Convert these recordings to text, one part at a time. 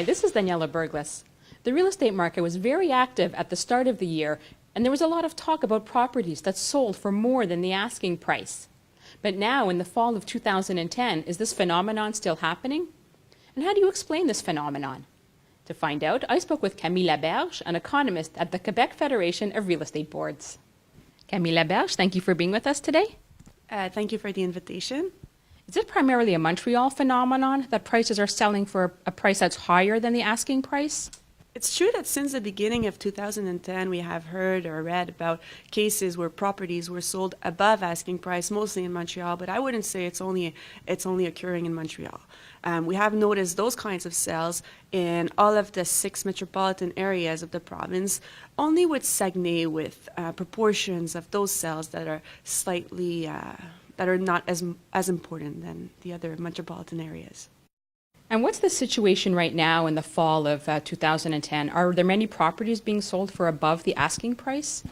Hi, this is Daniela Berglas. The real estate market was very active at the start of the year, and there was a lot of talk about properties that sold for more than the asking price. But now, in the fall of 2010, is this phenomenon still happening? And how do you explain this phenomenon? To find out, I spoke with Camille Laberge, an economist at the Québec Federation of Real Estate Boards. Camille Laberge, thank you for being with us today. Thank you for the invitation. Is it primarily a Montreal phenomenon that prices are selling for a price that's higher than the asking price? It's true that since the beginning of 2010, we have heard or read about cases where properties were sold above asking price, mostly in Montreal, but I wouldn't say it's only occurring in Montreal. We have noticed those kinds of sales in all of the 6 metropolitan areas of the province, only with Saguenay with proportions of those sales that are slightly that are not as important than the other metropolitan areas. And what's the situation right now in the fall of 2010? Are there many properties being sold for above the asking price?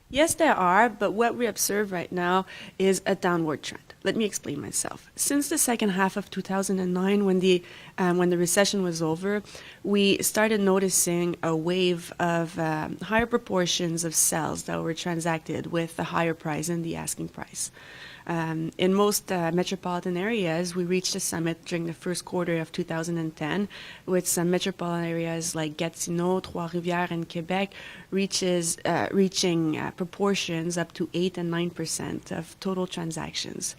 Yes, there are, but what we observe right now is a downward trend. Let me explain myself. Since the second half of 2009, when the recession was over, we started noticing a wave of higher proportions of sales that were transacted with a higher price than the asking price. In most metropolitan areas, we reached a summit during the first quarter of 2010, with some metropolitan areas like Gatineau, Trois-Rivières, and Quebec reaching proportions up to 8 and 9% of total transactions.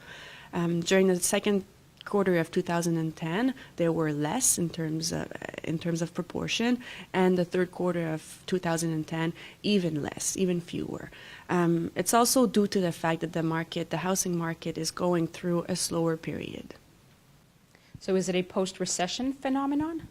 During the second quarter of 2010, there were less in terms of proportion, and the third quarter of 2010, even less, even fewer. It's also due to the fact that the housing market is going through a slower period. So is it a post-recession phenomenon?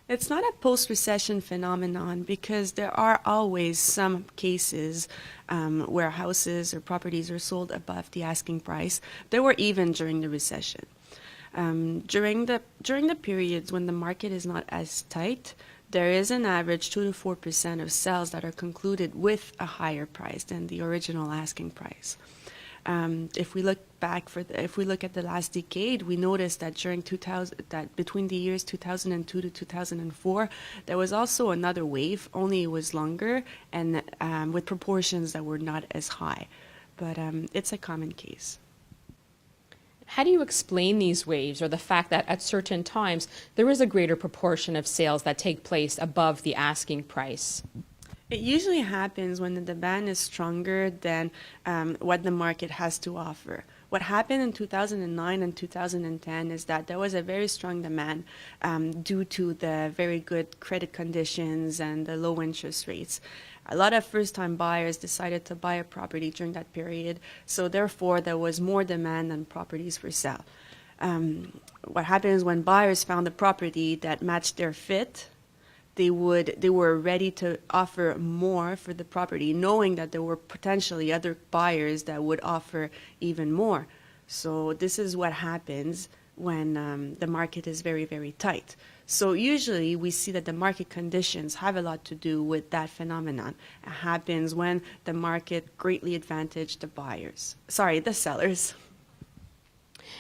It's not a post-recession phenomenon because there are always some cases where houses or properties are sold above the asking price. There were even during the recession. During the periods when the market is not as tight, there is an average 2 to 4% of sales that are concluded with a higher price than the original asking price. If we look at the last decade, we noticed that between the years 2002 to 2004, there was also another wave. Only it was longer and with proportions that were not as high, but it's a common case. How do you explain these waves, or the fact that at certain times there is a greater proportion of sales that take place above the asking price? It usually happens when the demand is stronger than what the market has to offer. What happened in 2009 and 2010 is that there was a very strong demand due to the very good credit conditions and the low interest rates. A lot of first-time buyers decided to buy a property during that period, so therefore there was more demand than properties for sale. What happens when buyers found a property that matched their fit, they were ready to offer more for the property, knowing that there were potentially other buyers that would offer even more. So this is what happens when the market is very, very tight. So usually we see that the market conditions have a lot to do with that phenomenon. It happens when the market greatly advantaged the sellers.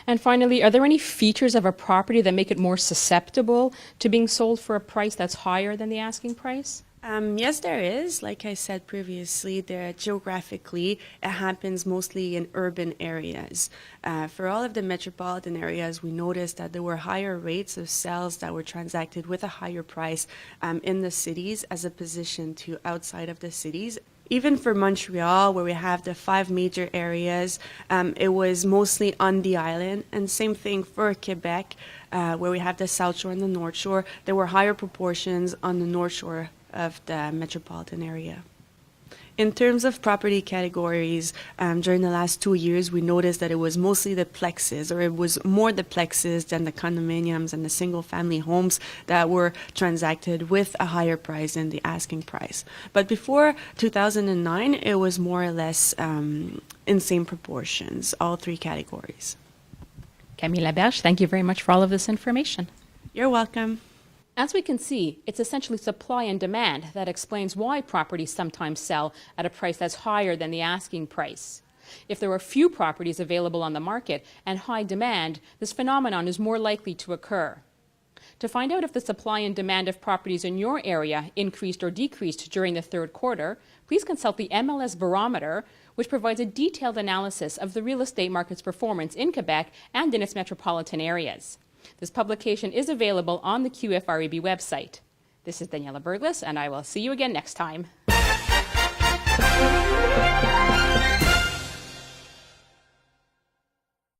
And finally, are there any features of a property that make it more susceptible to being sold for a price that's higher than the asking price? Yes, there is. Like I said previously, geographically, it happens mostly in urban areas. For all of the metropolitan areas, we noticed that there were higher rates of sales that were transacted with a higher price in the cities as opposed to outside of the cities. Even for Montreal, where we have the 5 major areas, it was mostly on the island. And same thing for Quebec, where we have the South Shore and the North Shore. There were higher proportions on the North Shore of the metropolitan area. In terms of property categories, during the last 2 years, we noticed that it was mostly the plexes, or it was more the plexes than the condominiums and the single-family homes that were transacted with a higher price than the asking price. But before 2009, it was more or less in same proportions, all 3 categories. Camille Laberge, thank you very much for all of this information. You're welcome. As we can see, it's essentially supply and demand that explains why properties sometimes sell at a price that's higher than the asking price. If there are few properties available on the market and high demand, this phenomenon is more likely to occur. To find out if the supply and demand of properties in your area increased or decreased during the third quarter, please consult the MLS Barometer, which provides a detailed analysis of the real estate market's performance in Quebec and in its metropolitan areas. This publication is available on the QFREB website. This is Daniela Berglis, and I will see you again next time.